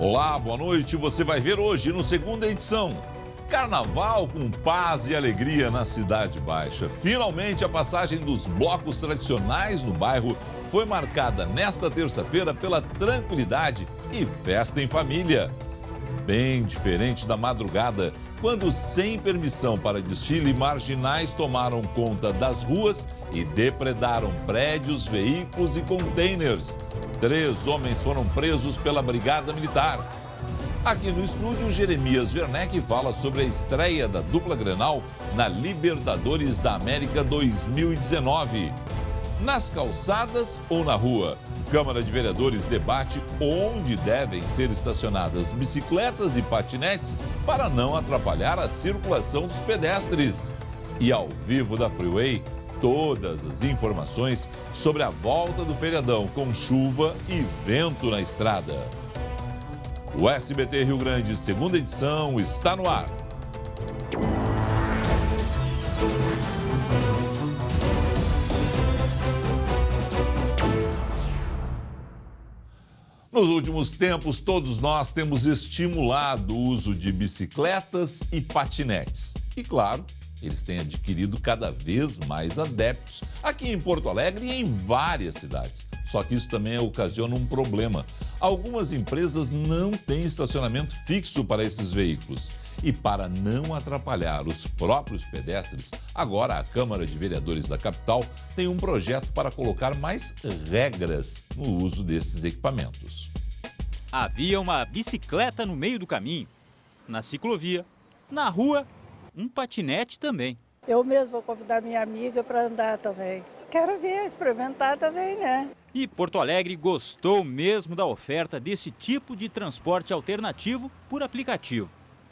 Olá, boa noite. Você vai ver hoje no segunda edição. Carnaval com paz e alegria na Cidade Baixa. Finalmente a passagem dos blocos tradicionais no bairro foi marcada nesta terça-feira pela tranquilidade e festa em família. Bem diferente da madrugada, quando sem permissão para desfile, marginais tomaram conta das ruas e depredaram prédios, veículos e containers. 3 homens foram presos pela Brigada Militar. Aqui no estúdio, Jeremias Werneck fala sobre a estreia da dupla Grenal na Libertadores da América 2019. Nas calçadas ou na rua? Câmara de Vereadores debate onde devem ser estacionadas bicicletas e patinetes para não atrapalhar a circulação dos pedestres. E ao vivo da Freeway, todas as informações sobre a volta do feriadão com chuva e vento na estrada. O SBT Rio Grande, segunda edição, está no ar. Nos últimos tempos, todos nós temos estimulado o uso de bicicletas e patinetes. E, claro, eles têm adquirido cada vez mais adeptos aqui em Porto Alegre e em várias cidades. Só que isso também ocasiona um problema. Algumas empresas não têm estacionamento fixo para esses veículos. E para não atrapalhar os próprios pedestres, agora a Câmara de Vereadores da capital tem um projeto para colocar mais regras no uso desses equipamentos. Havia uma bicicleta no meio do caminho, na ciclovia, na rua, um patinete também. Eu mesmo vou convidar minha amiga para andar também. Quero ver, experimentar também, né? E Porto Alegre gostou mesmo da oferta desse tipo de transporte alternativo por aplicativo.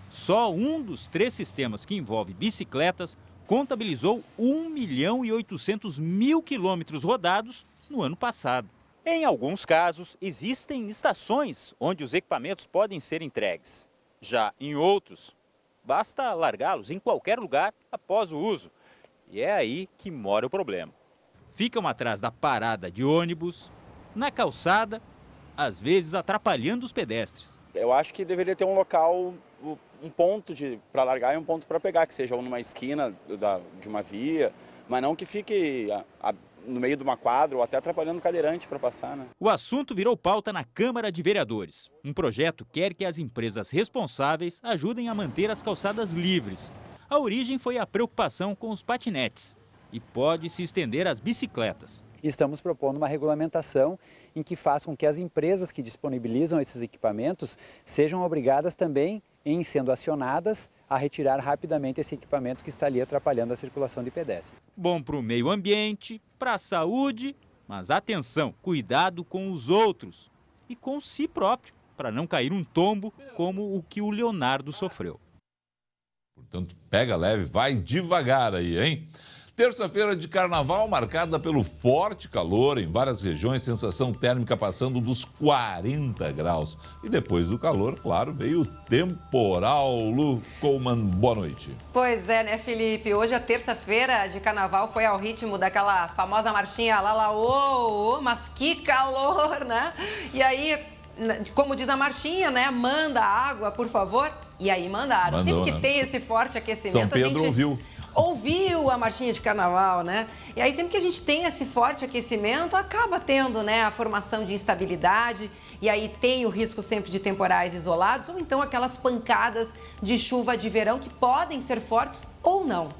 Só um dos 3 sistemas que envolve bicicletas contabilizou 1.800.000 quilômetros rodados no ano passado. Em alguns casos, existem estações onde os equipamentos podem ser entregues. Já em outros, basta largá-los em qualquer lugar após o uso. E é aí que mora o problema. Ficam atrás da parada de ônibus, na calçada, às vezes atrapalhando os pedestres. Eu acho que deveria ter um local, um ponto para largar e um ponto para pegar, que seja numa esquina de uma via, mas não que fique no meio de uma quadra ou até atrapalhando o cadeirante para passar, né? O assunto virou pauta na Câmara de Vereadores. Um projeto quer que as empresas responsáveis ajudem a manter as calçadas livres. A origem foi a preocupação com os patinetes e pode se estender às bicicletas. Estamos propondo uma regulamentação em que faça com que as empresas que disponibilizam esses equipamentos sejam obrigadas também, em sendo acionadas, a retirar rapidamente esse equipamento que está ali atrapalhando a circulação de pedestres. Bom para o meio ambiente, para a saúde, mas atenção, cuidado com os outros e com si próprio, para não cair um tombo como o que o Leonardo sofreu. Portanto, pega leve, vai devagar aí, hein? Terça-feira de carnaval marcada pelo forte calor em várias regiões, sensação térmica passando dos 40 graus. E depois do calor, claro, veio o temporal. Lu Coleman, boa noite. Pois é, né, Felipe? Hoje a terça-feira de carnaval foi ao ritmo daquela famosa marchinha lá, lá, ô, mas que calor, né? E aí, como diz a marchinha, né, manda água, por favor. E aí mandaram. Mandou, sempre que tem esse forte aquecimento, São Pedro a gente ouviu a marchinha de carnaval, né? E aí sempre que a gente tem esse forte aquecimento, acaba tendo, né, a formação de instabilidade, e aí tem o risco sempre de temporais isolados, ou então aquelas pancadas de chuva de verão que podem ser fortes ou não.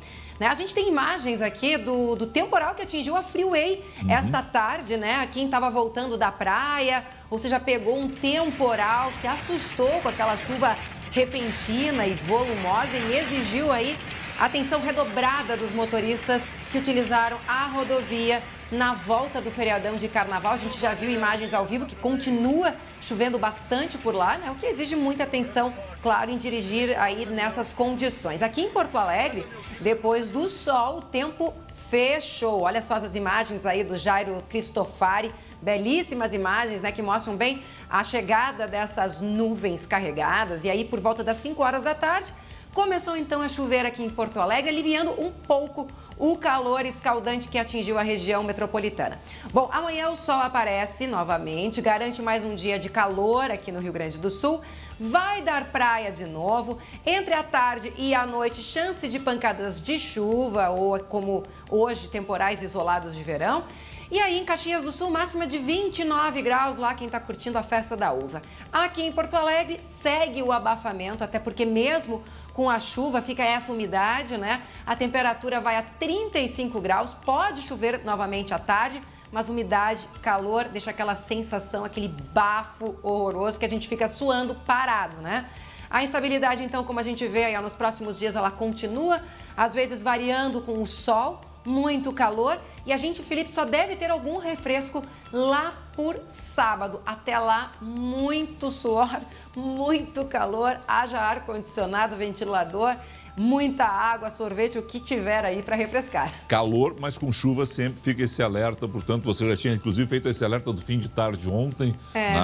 Né? A gente tem imagens aqui do temporal que atingiu a Freeway esta tarde, né? Quem estava voltando da praia, ou seja, pegou um temporal, se assustou com aquela chuva repentina e volumosa e exigiu aí atenção redobrada dos motoristas que utilizaram a rodovia na volta do feriadão de carnaval. A gente já viu imagens ao vivo que continua chovendo bastante por lá, né? O que exige muita atenção, claro, em dirigir aí nessas condições. Aqui em Porto Alegre, depois do sol, o tempo fechou. Olha só as imagens aí do Jairo Cristofari, belíssimas imagens, né, que mostram bem a chegada dessas nuvens carregadas. E aí, por volta das 5 horas da tarde, começou então a chover aqui em Porto Alegre, aliviando um pouco o calor escaldante que atingiu a região metropolitana. Bom, amanhã o sol aparece novamente, garante mais um dia de calor aqui no Rio Grande do Sul. Vai dar praia de novo. Entre a tarde e a noite, chance de pancadas de chuva ou, como hoje, temporais isolados de verão. E aí, em Caxias do Sul, máxima de 29 graus lá, quem está curtindo a festa da uva. Aqui em Porto Alegre, segue o abafamento, até porque mesmo com a chuva fica essa umidade, né? A temperatura vai a 35 graus, pode chover novamente à tarde, mas umidade, calor, deixa aquela sensação, aquele bafo horroroso que a gente fica suando parado, né? A instabilidade, então, como a gente vê aí nos próximos dias, ela continua, às vezes variando com o sol, muito calor, e a gente, Felipe, só deve ter algum refresco lá por sábado. Até lá, muito suor, muito calor, haja ar-condicionado, ventilador, muita água, sorvete, o que tiver aí para refrescar. Calor, mas com chuva sempre fica esse alerta, portanto você já tinha inclusive feito esse alerta do fim de tarde ontem.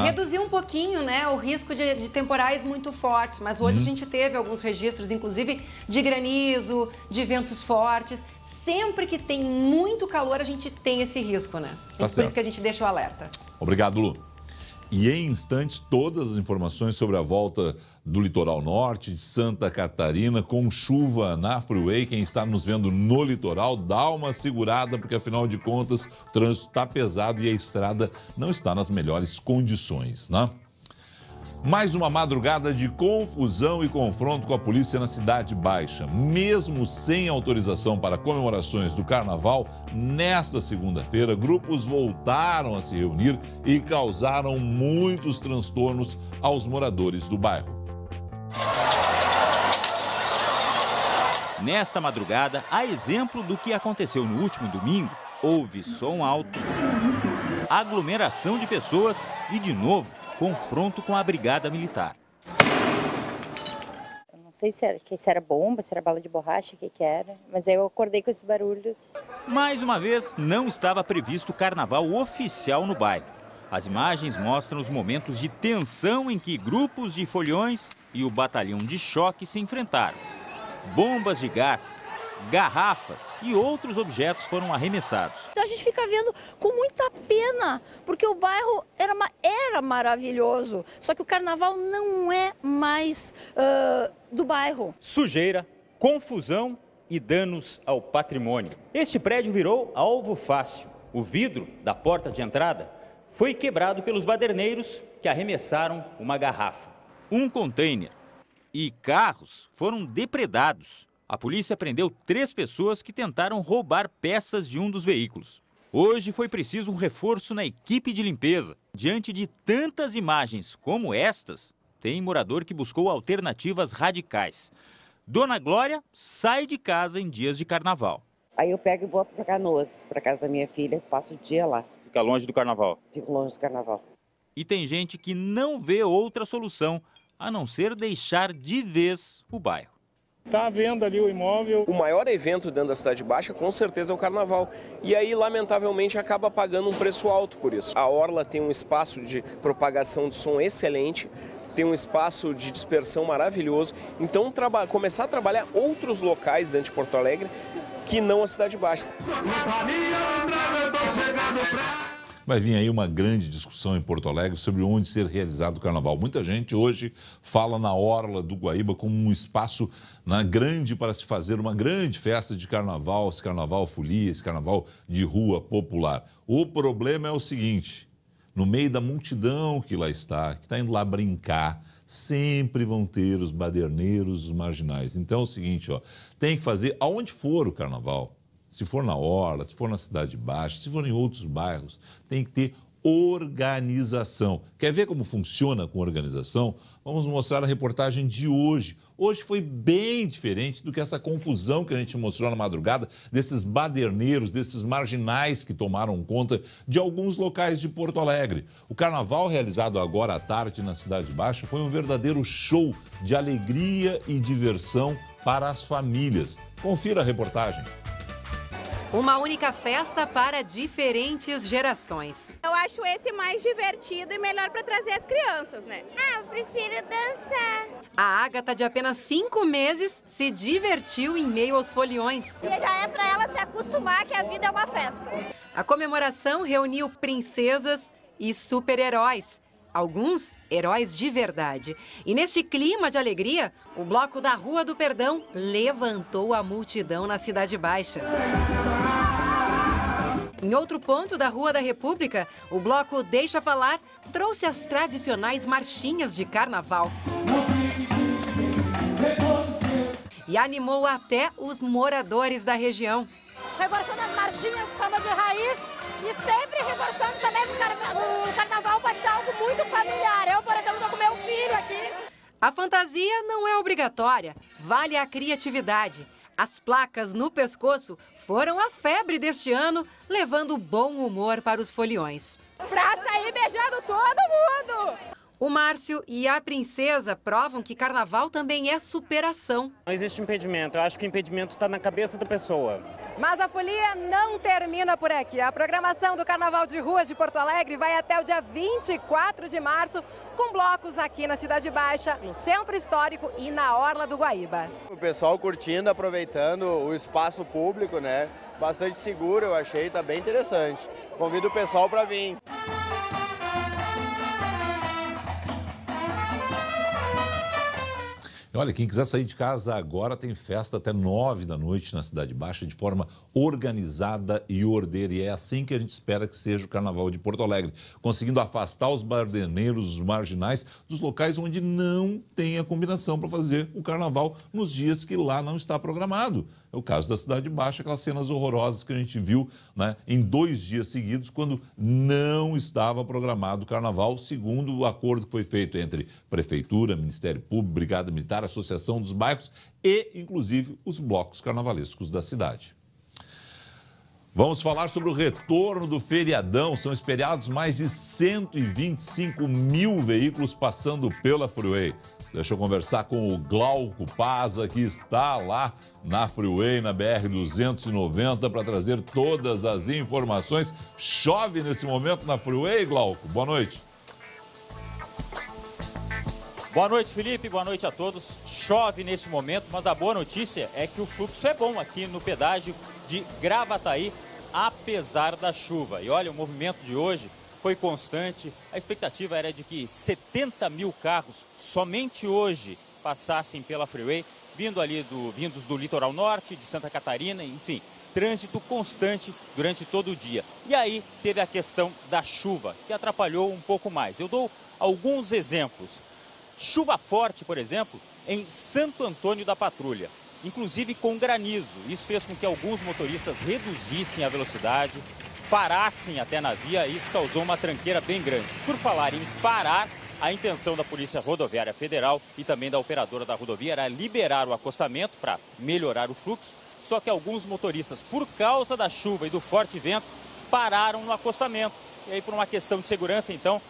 Reduziu um pouquinho, né, o risco de temporais muito fortes, mas hoje a gente teve alguns registros, inclusive de granizo, de ventos fortes. Sempre que tem muito calor, a gente tem esse risco, né? Por isso que a gente deixa o alerta. Obrigado, Lu. E em instantes, todas as informações sobre a volta do litoral norte, de Santa Catarina, com chuva na Freeway. Quem está nos vendo no litoral, dá uma segurada, porque afinal de contas, o trânsito está pesado e a estrada não está nas melhores condições, né? Mais uma madrugada de confusão e confronto com a polícia na Cidade Baixa. Mesmo sem autorização para comemorações do Carnaval, nesta segunda-feira, grupos voltaram a se reunir e causaram muitos transtornos aos moradores do bairro. Nesta madrugada, a exemplo do que aconteceu no último domingo, houve som alto, aglomeração de pessoas e, de novo, confronto com a Brigada Militar. Eu não sei se era bomba, se era bala de borracha, o que era, mas aí eu acordei com esses barulhos. Mais uma vez, não estava previsto carnaval oficial no bairro. As imagens mostram os momentos de tensão em que grupos de foliões e o batalhão de choque se enfrentaram. Bombas de gás, garrafas e outros objetos foram arremessados. Então a gente fica vendo com muita pena, porque o bairro era maravilhoso, só que o carnaval não é mais do bairro. Sujeira, confusão e danos ao patrimônio. Este prédio virou alvo fácil. O vidro da porta de entrada foi quebrado pelos baderneiros que arremessaram uma garrafa. Um container e carros foram depredados. A polícia prendeu 3 pessoas que tentaram roubar peças de um dos veículos. Hoje foi preciso um reforço na equipe de limpeza. Diante de tantas imagens como estas, tem morador que buscou alternativas radicais. Dona Glória sai de casa em dias de carnaval. Aí eu pego e vou para Canoas, para casa da minha filha, passo o dia lá. Fica longe do carnaval? Fico longe do carnaval. E tem gente que não vê outra solução a não ser deixar de vez o bairro. Está à venda ali o imóvel. O maior evento dentro da Cidade Baixa, com certeza, é o Carnaval. E aí, lamentavelmente, acaba pagando um preço alto por isso. A Orla tem um espaço de propagação de som excelente, tem um espaço de dispersão maravilhoso. Então, começar a trabalhar outros locais dentro de Porto Alegre que não a Cidade Baixa. Vai vir aí uma grande discussão em Porto Alegre sobre onde ser realizado o carnaval. Muita gente hoje fala na Orla do Guaíba como um espaço grande para se fazer uma grande festa de carnaval, esse carnaval folia, esse carnaval de rua popular. O problema é o seguinte, no meio da multidão que lá está, que está indo lá brincar, sempre vão ter os baderneiros, os marginais. Então é o seguinte, tem que fazer aonde for o carnaval. Se for na Orla, se for na Cidade Baixa, se for em outros bairros, tem que ter organização. Quer ver como funciona com organização? Vamos mostrar a reportagem de hoje. Hoje foi bem diferente do que essa confusão que a gente mostrou na madrugada, desses baderneiros, desses marginais que tomaram conta de alguns locais de Porto Alegre. O carnaval realizado agora à tarde na Cidade Baixa foi um verdadeiro show de alegria e diversão para as famílias. Confira a reportagem. Uma única festa para diferentes gerações. Eu acho esse mais divertido e melhor para trazer as crianças, né? Eu prefiro dançar. A Ágata, de apenas 5 meses, se divertiu em meio aos foliões. E já é para ela se acostumar que a vida é uma festa. A comemoração reuniu princesas e super-heróis. Alguns heróis de verdade. E neste clima de alegria, o bloco da Rua do Perdão levantou a multidão na Cidade Baixa. Em outro ponto da Rua da República, o bloco Deixa Falar trouxe as tradicionais marchinhas de carnaval. E animou até os moradores da região. Reforçando as marchinhas, samba de raiz e sempre reforçando também que o carnaval pode ser algo muito familiar. Eu, por exemplo, estou com meu filho aqui. A fantasia não é obrigatória, vale a criatividade. As placas no pescoço foram a febre deste ano, levando bom humor para os foliões. Pra sair beijando todo mundo! O Márcio e a princesa provam que carnaval também é superação. Não existe impedimento, eu acho que o impedimento está na cabeça da pessoa. Mas a folia não termina por aqui. A programação do Carnaval de Ruas de Porto Alegre vai até o dia 24 de março, com blocos aqui na Cidade Baixa, no Centro Histórico e na Orla do Guaíba. O pessoal curtindo, aproveitando o espaço público, né? Bastante seguro, eu achei, tá bem interessante. Convido o pessoal para vir. Olha, quem quiser sair de casa agora tem festa até 9 da noite na Cidade Baixa, de forma organizada e ordeira. E é assim que a gente espera que seja o Carnaval de Porto Alegre, conseguindo afastar os barderneiros, os marginais, dos locais onde não tem a combinação para fazer o Carnaval nos dias que lá não está programado. É o caso da Cidade Baixa, aquelas cenas horrorosas que a gente viu, né, em 2 dias seguidos, quando não estava programado o Carnaval, segundo o acordo que foi feito entre Prefeitura, Ministério Público, Brigada Militar, Associação dos Bairros e, inclusive, os blocos carnavalescos da cidade. Vamos falar sobre o retorno do feriadão. São esperados mais de 125 mil veículos passando pela Freeway. Deixa eu conversar com o Glauco Paza, que está lá na Freeway, na BR-290, para trazer todas as informações. Chove nesse momento na Freeway, Glauco? Boa noite. Boa noite, Felipe. Boa noite a todos. Chove nesse momento, mas a boa notícia é que o fluxo é bom aqui no pedágio de Gravataí, apesar da chuva. E olha, o movimento de hoje foi constante. A expectativa era de que 70 mil carros somente hoje passassem pela Freeway, vindos do litoral norte, de Santa Catarina, enfim, trânsito constante durante todo o dia. E aí teve a questão da chuva, que atrapalhou um pouco mais. Eu dou alguns exemplos. Chuva forte, por exemplo, em Santo Antônio da Patrulha, inclusive com granizo. Isso fez com que alguns motoristas reduzissem a velocidade, parassem até na via, e isso causou uma tranqueira bem grande. Por falar em parar, a intenção da Polícia Rodoviária Federal e também da operadora da rodovia era liberar o acostamento para melhorar o fluxo, só que alguns motoristas, por causa da chuva e do forte vento, pararam no acostamento. E aí, por uma questão de segurança, então,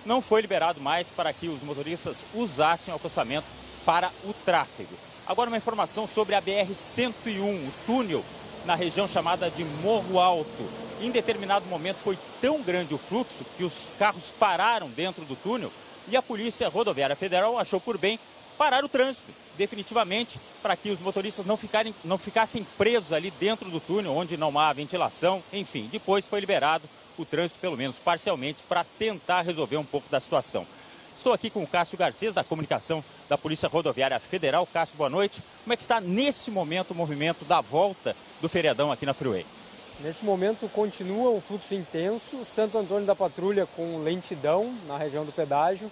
não foi liberado mais para que os motoristas usassem o acostamento para o tráfego. Agora, uma informação sobre a BR-101, o túnel na região chamada de Morro Alto. Em determinado momento foi tão grande o fluxo que os carros pararam dentro do túnel e a Polícia Rodoviária Federal achou por bem parar o trânsito definitivamente para que os motoristas não ficassem presos ali dentro do túnel, onde não há ventilação. Enfim, depois foi liberado o trânsito, pelo menos parcialmente, para tentar resolver um pouco da situação. Estou aqui com o Cássio Garcês, da comunicação da Polícia Rodoviária Federal. Cássio, boa noite. Como é que está nesse momento o movimento da volta do feriadão aqui na Freeway? Nesse momento continua o fluxo intenso, Santo Antônio da Patrulha com lentidão na região do pedágio,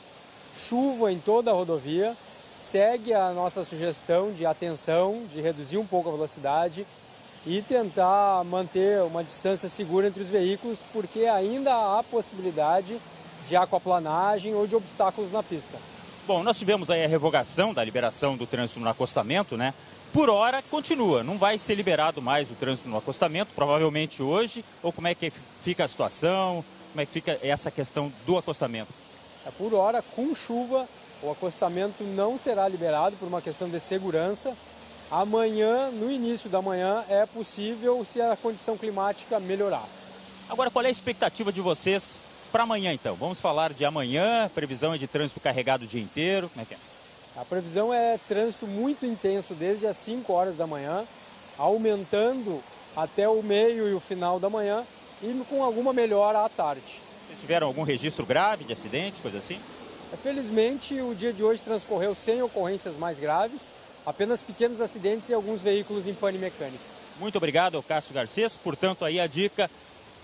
chuva em toda a rodovia, segue a nossa sugestão de atenção, de reduzir um pouco a velocidade e tentar manter uma distância segura entre os veículos, porque ainda há possibilidade de aquaplanagem ou de obstáculos na pista. Bom, nós tivemos aí a revogação da liberação do trânsito no acostamento, né? Por hora, continua, não vai ser liberado mais o trânsito no acostamento, provavelmente hoje, ou como é que fica a situação, como é que fica essa questão do acostamento? Por hora, com chuva, o acostamento não será liberado por uma questão de segurança. Amanhã, no início da manhã, é possível se a condição climática melhorar. Agora, qual é a expectativa de vocês para amanhã, então? Vamos falar de amanhã, previsão é de trânsito carregado o dia inteiro, como é que é? A previsão é trânsito muito intenso desde as 5 horas da manhã, aumentando até o meio e o final da manhã e com alguma melhora à tarde. Vocês tiveram algum registro grave de acidente, coisa assim? Felizmente, o dia de hoje transcorreu sem ocorrências mais graves, apenas pequenos acidentes e alguns veículos em pane mecânica. Muito obrigado, Cássio Garcês. Portanto, aí a dica,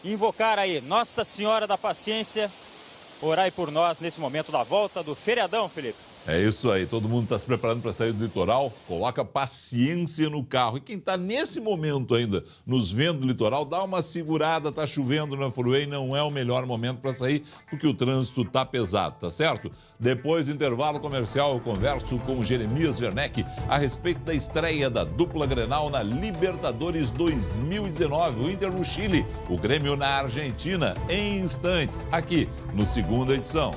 invocar aí Nossa Senhora da Paciência, orai por nós nesse momento da volta do feriadão, Felipe. É isso aí, todo mundo está se preparando para sair do litoral, coloca paciência no carro. E quem está nesse momento ainda nos vendo no litoral, dá uma segurada, tá chovendo na freeway, não é o melhor momento para sair, porque o trânsito tá pesado, tá certo? Depois do intervalo comercial, eu converso com o Jeremias Werneck a respeito da estreia da dupla Grenal na Libertadores 2019, o Inter no Chile, o Grêmio na Argentina, em instantes, aqui no Segunda Edição.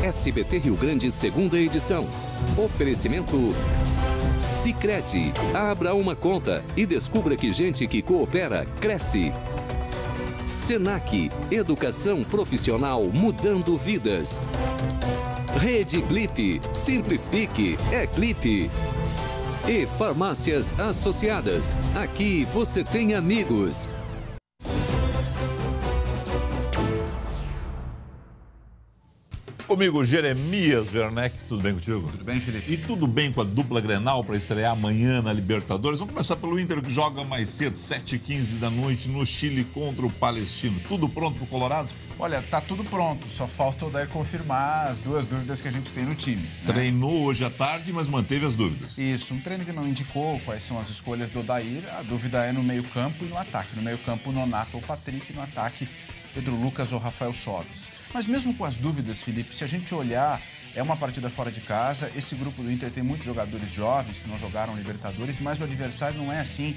SBT Rio Grande, segunda edição. Oferecimento Sicredi. Abra uma conta e descubra que gente que coopera, cresce. Senac. Educação profissional mudando vidas. Rede Glip. Simplifique. É Glip. E Farmácias Associadas. Aqui você tem amigos. Comigo, Jeremias Werneck. Tudo bem contigo? Tudo bem, Felipe. E tudo bem com a dupla Grenal para estrear amanhã na Libertadores? Vamos começar pelo Inter, que joga mais cedo, 7h15 da noite, no Chile contra o Palestino. Tudo pronto para o Colorado? Olha, tá tudo pronto, só falta o Odair confirmar as duas dúvidas que a gente tem no time. Né? Treinou hoje à tarde, mas manteve as dúvidas. Isso, um treino que não indicou quais são as escolhas do Odair. A dúvida é no meio-campo e no ataque. No meio-campo, Nonato ou Patrick, no ataque, Pedro Lucas ou Rafael Sobis. Mas mesmo com as dúvidas, Felipe, se a gente olhar, é uma partida fora de casa. Esse grupo do Inter tem muitos jogadores jovens que não jogaram Libertadores, mas o adversário não é assim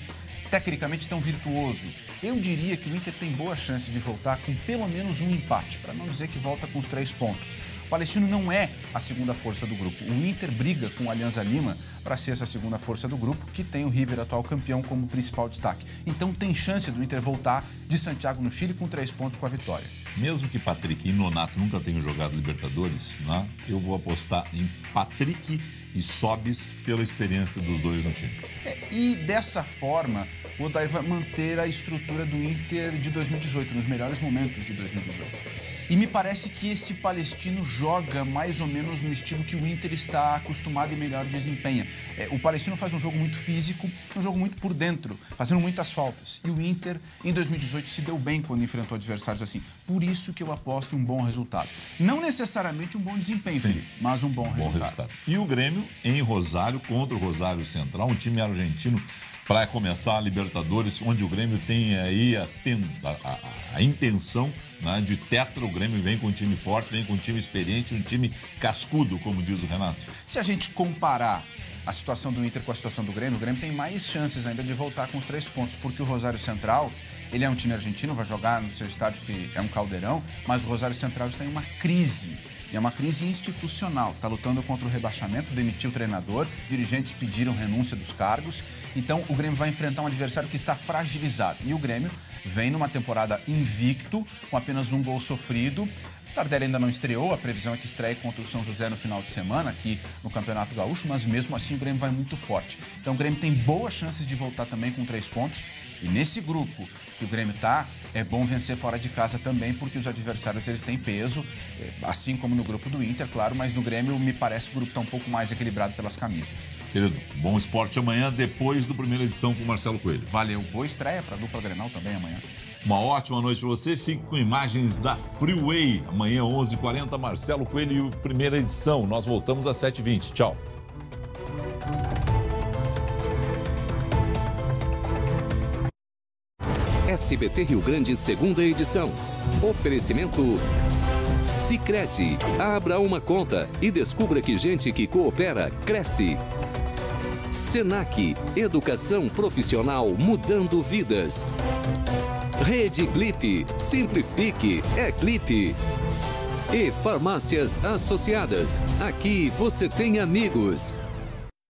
tecnicamente tão virtuoso. Eu diria que o Inter tem boa chance de voltar com pelo menos um empate, para não dizer que volta com os 3 pontos. O Palestino não é a segunda força do grupo. O Inter briga com o Alianza Lima para ser essa segunda força do grupo, que tem o River, atual campeão, como principal destaque. Então tem chance do Inter voltar de Santiago, no Chile, com 3 pontos com a vitória. Mesmo que Patrick e Nonato nunca tenham jogado Libertadores, né, eu vou apostar em Patrick e Sobis pela experiência dos dois no time. E dessa forma, o Odair vai manter a estrutura do Inter de 2018, nos melhores momentos de 2018. E me parece que esse Palestino joga mais ou menos no estilo que o Inter está acostumado e melhor desempenha. O Palestino faz um jogo muito físico, um jogo muito por dentro, fazendo muitas faltas. E o Inter, em 2018, se deu bem quando enfrentou adversários assim. Por isso que eu aposto em um bom resultado. Não necessariamente um bom desempenho, Felipe, mas um bom resultado. E o Grêmio em Rosário contra o Rosário Central, um time argentino para começar a Libertadores, onde o Grêmio tem aí a intenção, né, de tetra. O Grêmio vem com um time forte, vem com um time experiente, um time cascudo, como diz o Renato. Se a gente comparar a situação do Inter com a situação do Grêmio, o Grêmio tem mais chances ainda de voltar com os 3 pontos, porque o Rosário Central, ele é um time argentino, vai jogar no seu estádio, que é um caldeirão, mas o Rosário Central está em uma crise. E é uma crise institucional, está lutando contra o rebaixamento, demitiu o treinador, dirigentes pediram renúncia dos cargos. Então o Grêmio vai enfrentar um adversário que está fragilizado. E o Grêmio vem numa temporada invicto, com apenas 1 gol sofrido. O Tardelli ainda não estreou, a previsão é que estreie contra o São José no final de semana, aqui no Campeonato Gaúcho, mas mesmo assim o Grêmio vai muito forte. Então o Grêmio tem boas chances de voltar também com 3 pontos. E nesse grupo que o Grêmio está, é bom vencer fora de casa também, porque os adversários eles têm peso, assim como no grupo do Inter, claro, mas no Grêmio me parece que o grupo está um pouco mais equilibrado pelas camisas. Querido, bom esporte amanhã, depois do Primeira Edição com o Marcelo Coelho. Valeu, boa estreia para a dupla Grenal também amanhã. Uma ótima noite para você, fique com imagens da Freeway. Amanhã, 11h40, Marcelo Coelho e Primeira Edição. Nós voltamos às 7h20. Tchau. SBT Rio Grande, segunda edição. Oferecimento Sicredi. Abra uma conta e descubra que gente que coopera, cresce. Senac. Educação profissional mudando vidas. Rede Glip. Simplifique. É Glip. E Farmácias Associadas. Aqui você tem amigos.